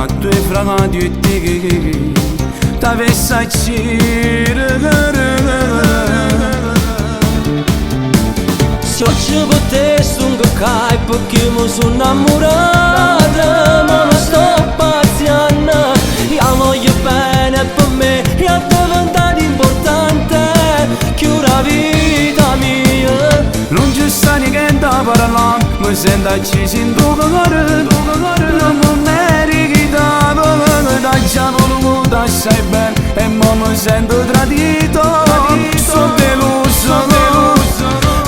a due fragati e te t'avesse a se oggi potessi un cacai perché mi sono innamorata, ma non sto paziando, io voglio bene per me e è diventato importante che la vita mia. Non ci sta niente a parlare, mi sento acceso in tuo cuore, non mi meriti da già voluto assai bene e mo mi sento tradito, sono deluso.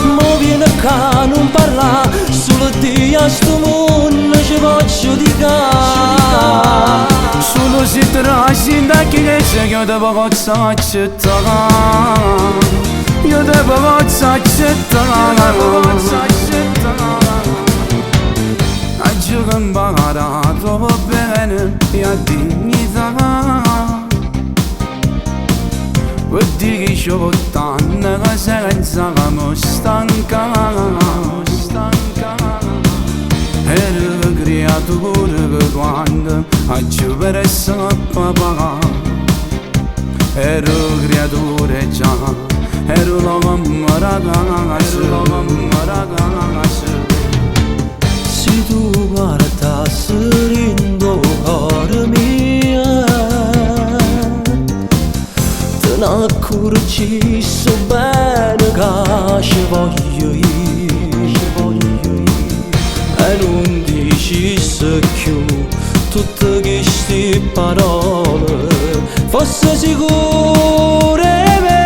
Mo viene che non parla, solo di a sto mondo ci voglio dire. Solo si trascinda che c'è io devo accettare, io devo accettare. Oggi che impara troppo bene e a dignità, vuol dire che c'ho tanto che senza che mi stanca. Ero creatura che quando oggi per essere papà, ero creatura già, ero la ragazza. Se tu guardassi rindo cuore mio, te ne accorgi so bene che ci voglio io, e non dici più tutte queste parole, fosse sicure me.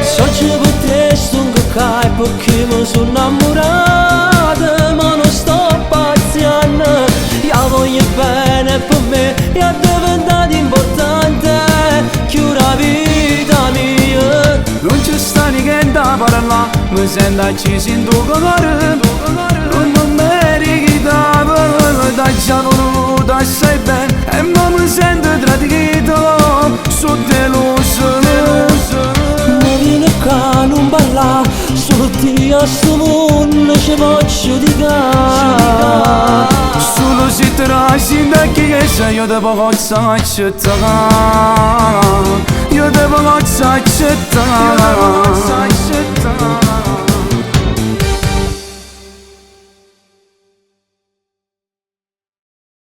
Se oggi potessi un cacai perché mi sono innamorata, ma non sto paziando, io voglio bene per me e è diventato importante che la vita mia. Non ci sta niente a parlare, mi sento acceso in tuo cuore, non mi meriti da già voluto assai bene e mo mi sento tradito, sono deluso. Ma viene che non parla, solo di a sto mondo ci voglio dire. Solo si trascinda che c'è io devo accettare, io devo accettare.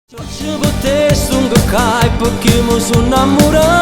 Se oggi potessi un cacai perché mi sono innamorata,